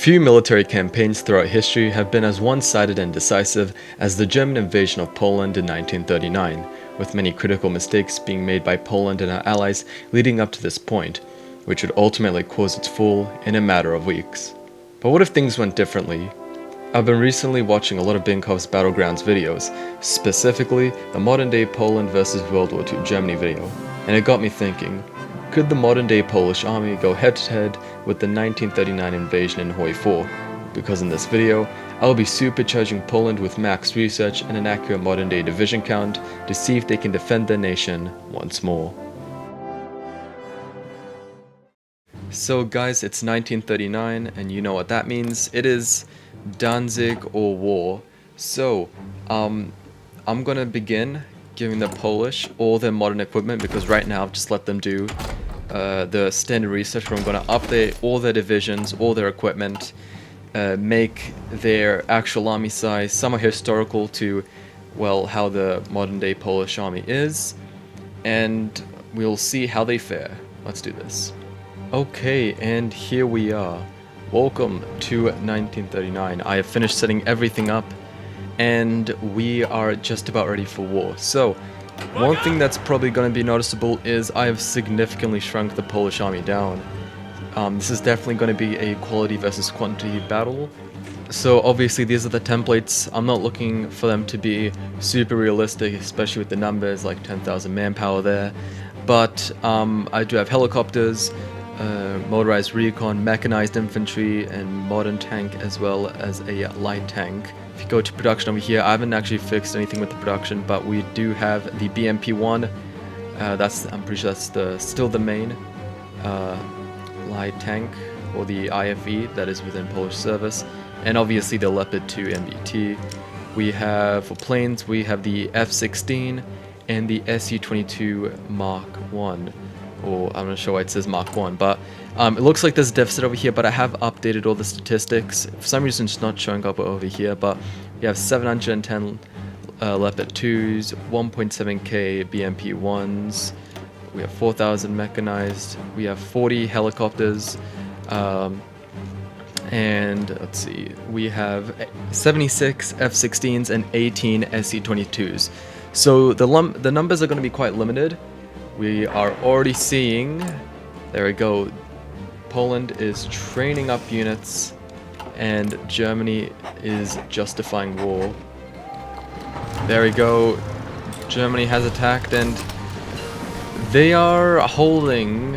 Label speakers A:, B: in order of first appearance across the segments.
A: Few military campaigns throughout history have been as one-sided and decisive as the German invasion of Poland in 1939, with many critical mistakes being made by Poland and our allies leading up to this point, which would ultimately cause its fall in a matter of weeks. But what if things went differently? I've been recently watching a lot of Binkov's Battlegrounds videos, specifically the modern day Poland vs World War II Germany video, and it got me thinking, could the modern day Polish army go head to head with the 1939 invasion in Hoi4? Because in this video, I will be supercharging Poland with max research and an accurate modern day division count to see if they can defend their nation once more. So guys, it's 1939 and you know what that means. It is Danzig or war. So, I'm gonna begin giving the Polish all their modern equipment because right now I've just let them do the standard research where I'm gonna update all their divisions, all their equipment, make their actual army size somewhat historical to, well, how the modern day Polish army is, and we'll see how they fare. Let's do this. Okay, and here we are. Welcome to 1939. I have finished setting everything up and we are just about ready for war. So, one thing that's probably going to be noticeable is I have significantly shrunk the Polish army down. This is definitely going to be a quality versus quantity battle. So obviously these are the templates. I'm not looking for them to be super realistic, especially with the numbers like 10,000 manpower there. But I do have helicopters, motorized recon, mechanized infantry, and modern tank as well as a light tank. If you go to production over here, I haven't actually fixed anything with the production, but we do have the BMP-1. I'm pretty sure that's still the main light tank, or the IFE that is within Polish service, and obviously the Leopard 2 MBT. We have, for planes, we have the F-16 and the Su-22 Mark 1. Or I'm not sure why it says Mark 1, but it looks like there's a deficit over here, but I have updated all the statistics. For some reason it's not showing up over here, but we have 710 Leopard 2s, 1.7k BMP 1s, we have 4,000 mechanized, we have 40 helicopters, and let's see, we have 76 F-16s and 18 Su-22s. So the numbers are going to be quite limited. We are already seeing, there we go, Poland is training up units and Germany is justifying war. There we go, Germany has attacked and they are holding,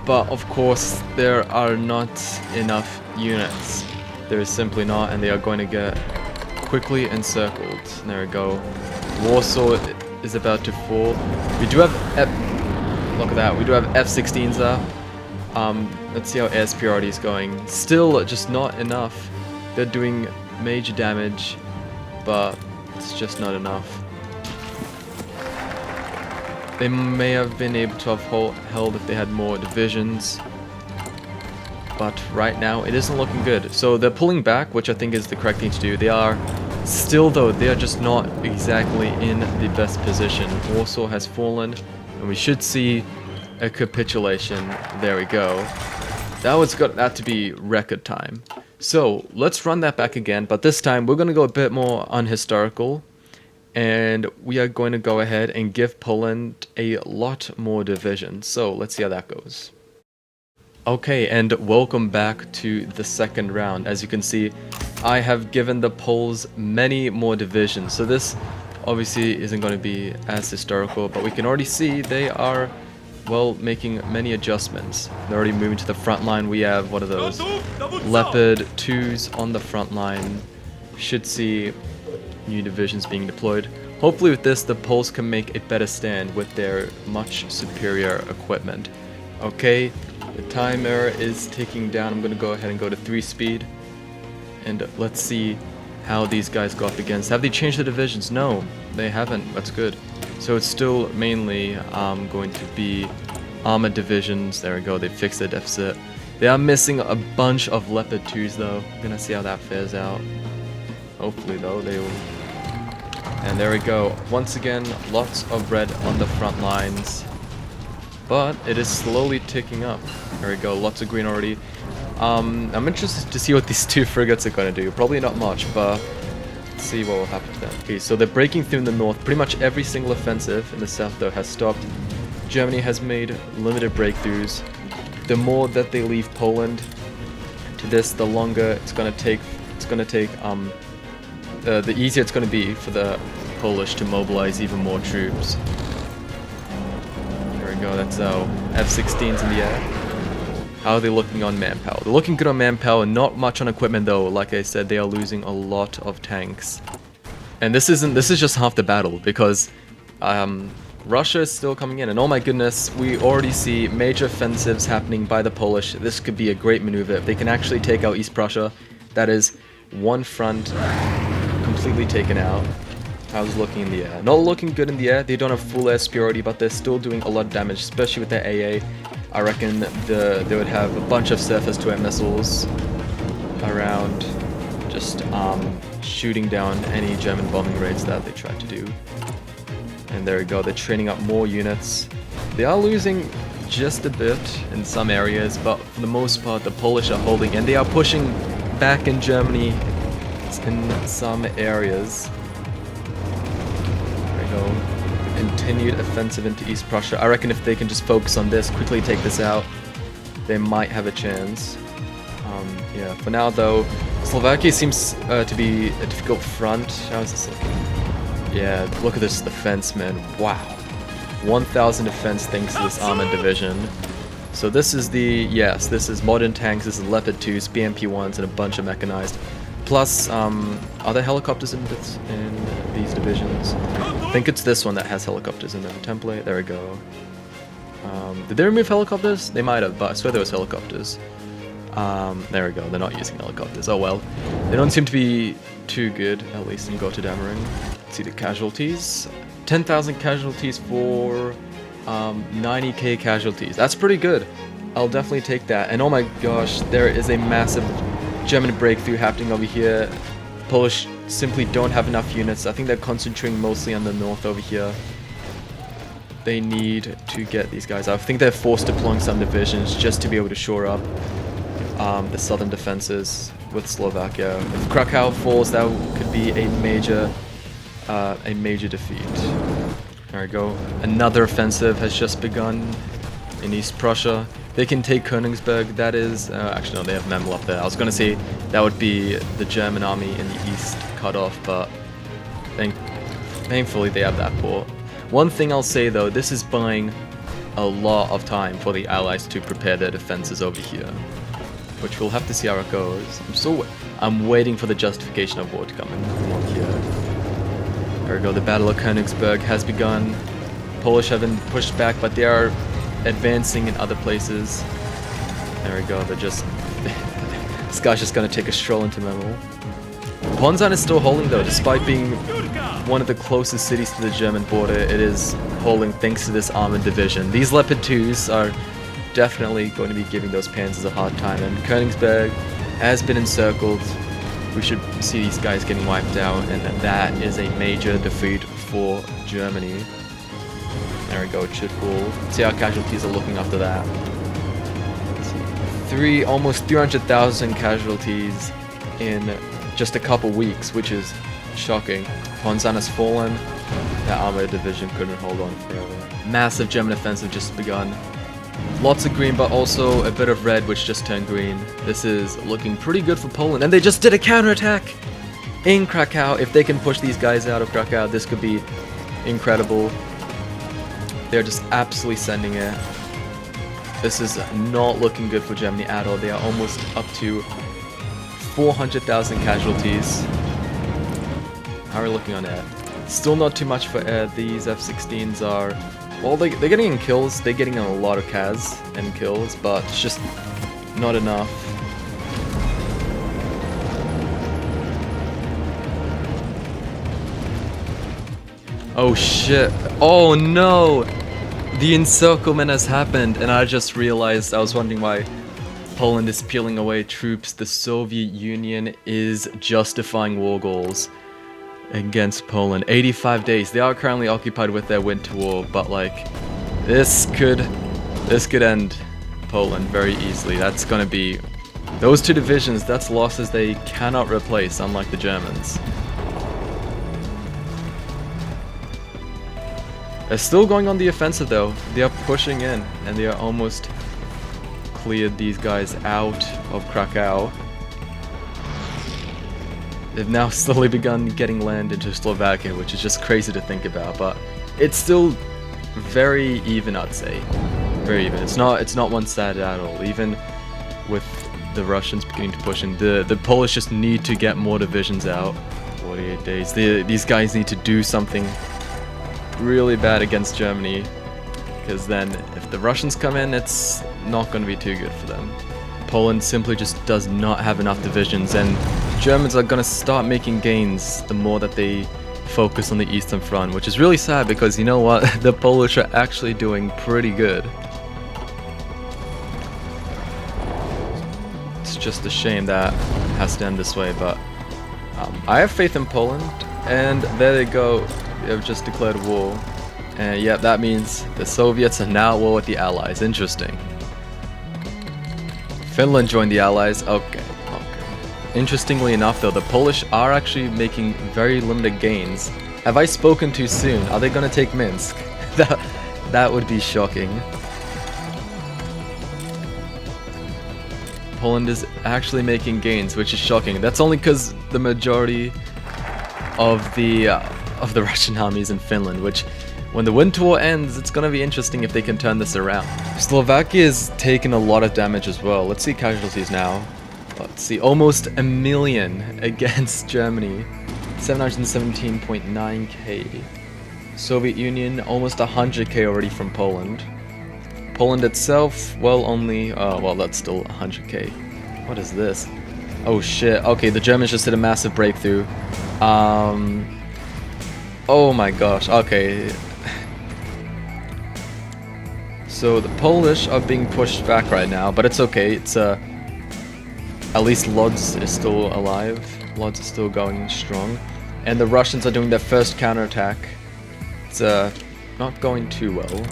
A: but of course there are not enough units. There is simply not, and they are going to get quickly encircled. There we go, Warsaw is about to fall. We do have look at that, we do have F-16s there. Let's see how air superiority is going. Still just not enough. They're doing major damage, but it's just not enough. They may have been able to have held if they had more divisions, but right now it isn't looking good. So they're pulling back, which I think is the correct thing to do. They are still, though, they are just not exactly in the best position. Warsaw has fallen, and we should see a capitulation. There we go. That got to be record time. So let's run that back again, but this time we're going to go a bit more unhistorical, and we are going to go ahead and give Poland a lot more divisions. So let's see how that goes. Okay, and welcome back to the second round. As you can see, I have given the Poles many more divisions. So this obviously isn't going to be as historical, but we can already see they are, well, making many adjustments. They're already moving to the front line. We have, what are those? Leopard 2s on the front line. Should see new divisions being deployed. Hopefully with this, the Poles can make a better stand with their much superior equipment. Okay. The timer is ticking down. I'm going to go ahead and go to 3 speed. And let's see how these guys go up against. Have they changed the divisions? No, they haven't. That's good. So it's still mainly going to be armored divisions. There we go. They fixed the deficit. They are missing a bunch of Leopard 2s though. I'm going to see how that fares out. Hopefully though, they will. And there we go. Once again, lots of red on the front lines. But it is slowly ticking up. There we go, lots of green already. I'm interested to see what these two frigates are going to do. Probably not much, but let's see what will happen to them. Okay, so they're breaking through in the north. Pretty much every single offensive in the south, though, has stopped. Germany has made limited breakthroughs. The more that they leave Poland to this, the longer it's going to take. The easier it's going to be for the Polish to mobilize even more troops. There we go. That's F-16s in the air. How are they looking on manpower? They're looking good on manpower, not much on equipment though. Like I said, they are losing a lot of tanks. And this is just half the battle, because Russia is still coming in, and oh my goodness, we already see major offensives happening by the Polish. This could be a great maneuver. If they can actually take out East Prussia, that is one front completely taken out. How's it looking in the air? Not looking good in the air. They don't have full air superiority, but they're still doing a lot of damage, especially with their AA. I reckon they would have a bunch of surface-to-air missiles around, just shooting down any German bombing raids that they try to do. And there we go, they're training up more units. They are losing just a bit in some areas, but for the most part the Polish are holding, and they are pushing back in Germany in some areas. There we go. Continued offensive into East Prussia. I reckon if they can just focus on this, quickly take this out, they might have a chance. Yeah, for now though, Slovakia seems to be a difficult front. How is this looking? Yeah, look at this defense, man. Wow. 1,000 defense thanks to this armored division. So this is this is modern tanks, this is Leopard 2s, BMP-1s, and a bunch of mechanized. Plus, are there helicopters in these divisions? I think it's this one that has helicopters in the template. There we go. Did they remove helicopters? They might have, but I swear there was helicopters. There we go, they're not using helicopters. Oh well. They don't seem to be too good, at least in Gotha-Dammering. Let's see the casualties. 10,000 casualties for 90k casualties. That's pretty good. I'll definitely take that. And oh my gosh, there is a massive German breakthrough happening over here. Polish simply don't have enough units. I think they're concentrating mostly on the north over here. They need to get these guys out. I think they're forced deploying some divisions just to be able to shore up the southern defenses with Slovakia. If Krakow falls, that could be a major defeat. There we go. Another offensive has just begun in East Prussia. They can take Königsberg. That is actually no, they have Memel up there. I was gonna say that would be the German army in the east cut off, but thankfully they have that port. One thing I'll say though, this is buying a lot of time for the Allies to prepare their defenses over here, which we'll have to see how it goes. I'm waiting for the justification of war to come in here. There we go, the Battle of Königsberg has begun. Polish have been pushed back, but they are advancing in other places. There we go, they're just... this guy's just gonna take a stroll into Memel. Ponzan is still holding though, despite being one of the closest cities to the German border. It is holding thanks to this armored division. These Leopard 2s are definitely going to be giving those panzers a hard time, and Königsberg has been encircled. We should see these guys getting wiped out, and that is a major defeat for Germany. There we go, Chitwell. See how casualties are looking after that. Almost 300,000 casualties in just a couple weeks, which is shocking. Ponzan has fallen. That armored division couldn't hold on forever. Massive German offensive just begun. Lots of green, but also a bit of red, which just turned green. This is looking pretty good for Poland, and they just did a counterattack in Krakow. If they can push these guys out of Krakow, this could be incredible. They're just absolutely sending it. This is not looking good for Germany at all. They are almost up to 400,000 casualties. How are we looking on air? Still not too much for air. These F-16s are... well, they're getting in kills. They're getting a lot of CAS and kills, but it's just not enough. Oh shit. Oh no! The encirclement has happened, and I just realized, I was wondering why Poland is peeling away troops. The Soviet Union is justifying war goals against Poland. 85 days. They are currently occupied with their winter war, but like, this could end Poland very easily. That's gonna be Those two divisions, that's losses they cannot replace, unlike the Germans. They're still going on the offensive though. They are pushing in, and they are almost cleared these guys out of Krakow. They've now slowly begun getting land into Slovakia, which is just crazy to think about, but it's still very even, I'd say. Very even. It's not one-sided at all. Even with the Russians beginning to push in, the Polish just need to get more divisions out. 48 days. These guys need to do something really bad against Germany, because then if the Russians come in, it's not going to be too good for them. Poland simply just does not have enough divisions, and Germans are going to start making gains the more that they focus on the Eastern Front, which is really sad because, you know what, the Polish are actually doing pretty good. It's just a shame that it has to end this way, but I have faith in Poland, and there they go. They have just declared war, and yeah, that means the Soviets are now at war with the Allies. Interesting. Finland joined the Allies. Okay. Interestingly enough though, the Polish are actually making very limited gains. Have I spoken too soon? Are they gonna take Minsk? That would be shocking. Poland is actually making gains, which is shocking. That's only because the majority of the Russian army is in Finland, which when the Winter War ends, it's gonna be interesting if they can turn this around. Slovakia is taking a lot of damage as well. Let's see casualties now. Let's see, almost 1 million against Germany, 717.9k. Soviet Union, almost 100k already from Poland. Poland itself, well, only, well, that's still 100k. What is this? Oh shit, okay, the Germans just did a massive breakthrough. Oh my gosh, okay. So the Polish are being pushed back right now, but it's okay, it's at least Lodz is still alive. Lodz is still going strong. And the Russians are doing their first counterattack. It's not going too well.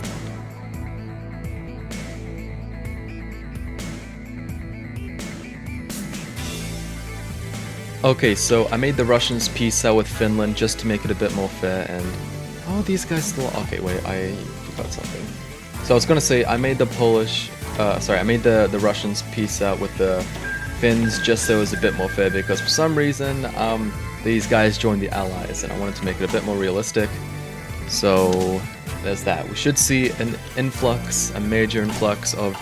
A: Okay, so I made the Russians peace out with Finland just to make it a bit more fair, and oh, these guys still. Okay, wait, I forgot something. So I was gonna say I made the I made the Russians peace out with the Finns just so it was a bit more fair, because for some reason these guys joined the Allies, and I wanted to make it a bit more realistic. So there's that. We should see an influx, a major influx of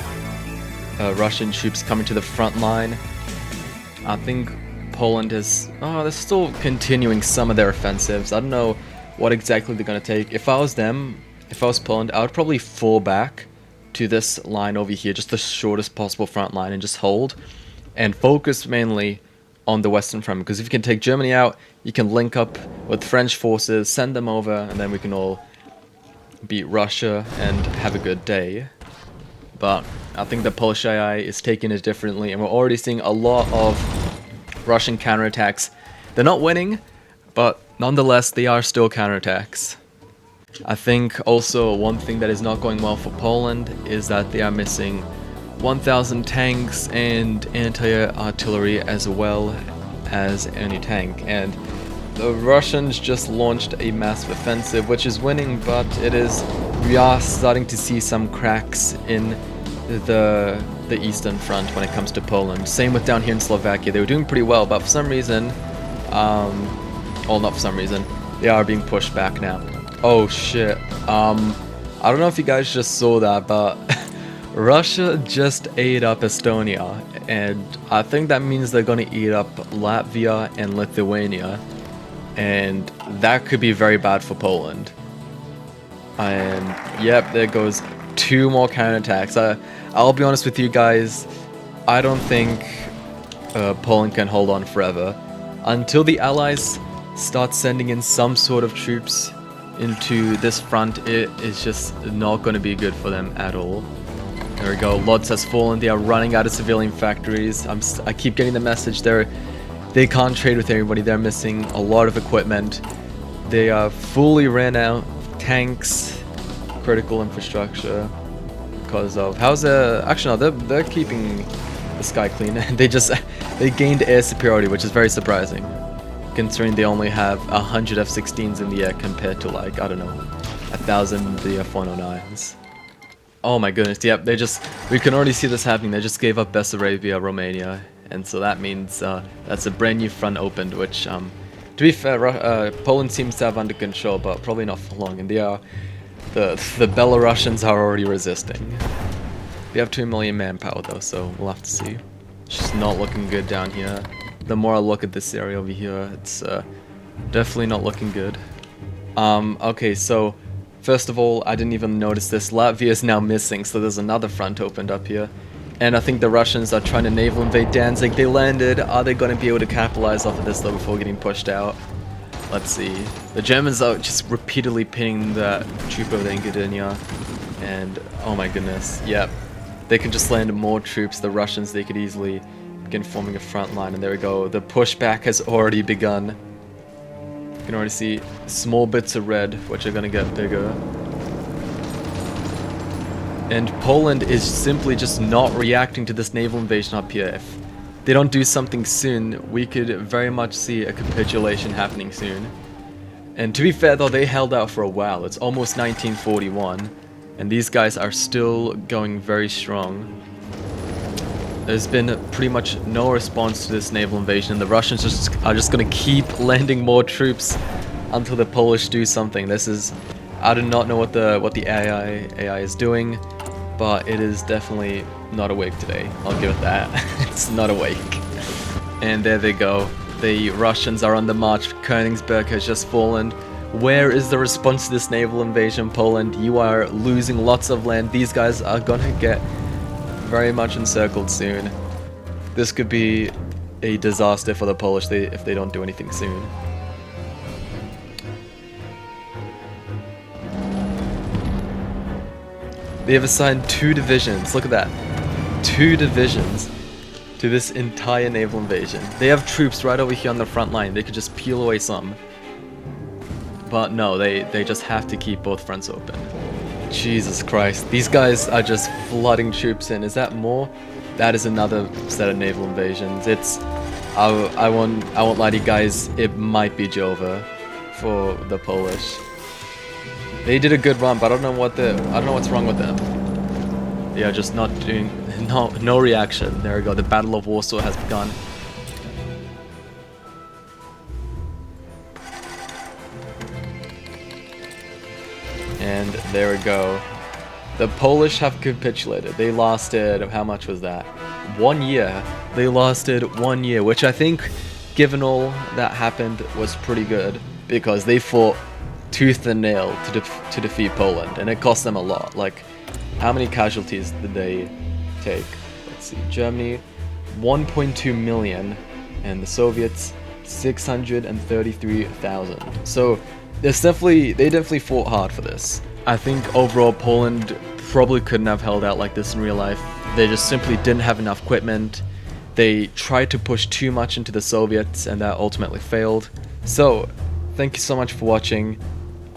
A: Russian troops coming to the front line. I think Poland is, they're still continuing some of their offensives. I don't know what exactly they're going to take. If I was them, if I was Poland, I would probably fall back to this line over here, just the shortest possible front line, and just hold and focus mainly on the Western Front, because if you can take Germany out, you can link up with French forces, send them over, and then we can all beat Russia and have a good day. But I think the Polish AI is taking it differently, and we're already seeing a lot of Russian counterattacks. They're not winning, but nonetheless, they are still counterattacks. I think also one thing that is not going well for Poland is that they are missing 1,000 tanks and anti-artillery as well as anti-tank, and the Russians just launched a massive offensive, which is winning, but we are starting to see some cracks in the Eastern Front when it comes to Poland. Same with down here in Slovakia. They were doing pretty well, but for some reason, well, not for some reason, they are being pushed back now. Oh shit. I don't know if you guys just saw that, but Russia just ate up Estonia, and I think that means they're gonna eat up Latvia and Lithuania, and that could be very bad for Poland. And yep, there goes 2 more counterattacks. I'll be honest with you guys, I don't think Poland can hold on forever. Until the Allies start sending in some sort of troops into this front, it is just not going to be good for them at all. There we go, Lodz has fallen, they are running out of civilian factories. I keep getting the message they can't trade with everybody, they're missing a lot of equipment. They fully ran out tanks, critical infrastructure, because of, actually no, they're keeping the sky clean. They gained air superiority, which is very surprising, considering they only have 100 F-16s in the air compared to, like, I don't know, 1,000 the F-109s. Oh my goodness, yep, we can already see this happening. They just gave up Bessarabia, Romania, and so that means that's a brand new front opened, which, to be fair, Poland seems to have under control, but probably not for long, and the Belarusians are already resisting. We have 2 million manpower though, so we'll have to see. It's just not looking good down here. The more I look at this area over here, it's definitely not looking good. Okay, so first of all, I didn't even notice this. Latvia is now missing, so there's another front opened up here. And I think the Russians are trying to naval invade Danzig. They landed. Are they going to be able to capitalize off of this though before getting pushed out? Let's see. The Germans are just repeatedly pinning that troop over there in Gdynia. And oh my goodness, yep. They can just land more troops. The Russians, they could easily begin forming a front line. And there we go. The pushback has already begun. You can already see small bits of red, which are going to get bigger. And Poland is simply just not reacting to this naval invasion up here. If they don't do something soon, we could very much see a capitulation happening soon. And to be fair though, they held out for a while. It's almost 1941. And these guys are still going very strong. There's been pretty much no response to this naval invasion. The Russians are just going to keep landing more troops until the Polish do something. I do not know what the AI is doing, but it is definitely not awake today. I'll give it that. It's not awake. And there they go. The Russians are on the march. Königsberg has just fallen. Where is the response to this naval invasion, Poland? You are losing lots of land. These guys are gonna get very much encircled soon. This could be a disaster for the Polish if they don't do anything soon. They have assigned 2 divisions. Look at that. 2 divisions to this entire naval invasion. They have troops right over here on the front line. They could just peel away some. But no, they just have to keep both fronts open. Jesus Christ. These guys are just flooding troops in. Is that more? That is another set of naval invasions. I won't lie to you guys, it might be Jova for the Polish. They did a good run, but I don't know what's wrong with them. They are just not doing no reaction. There we go. The Battle of Warsaw has begun. And there we go. The Polish have capitulated. They lasted, how much was that? 1 year. They lasted 1 year, which I think, given all that happened, was pretty good. Because they fought tooth and nail to defeat Poland. And it cost them a lot. Like, how many casualties did they take? Let's see. Germany, 1.2 million. And the Soviets, 633,000. So, they definitely fought hard for this. I think overall Poland probably couldn't have held out like this in real life. They just simply didn't have enough equipment. They tried to push too much into the Soviets and that ultimately failed. So, thank you so much for watching.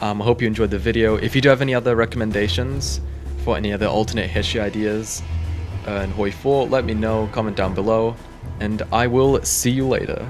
A: I hope you enjoyed the video. If you do have any other recommendations for any other alternate history ideas in Hoi4, let me know, comment down below, and I will see you later.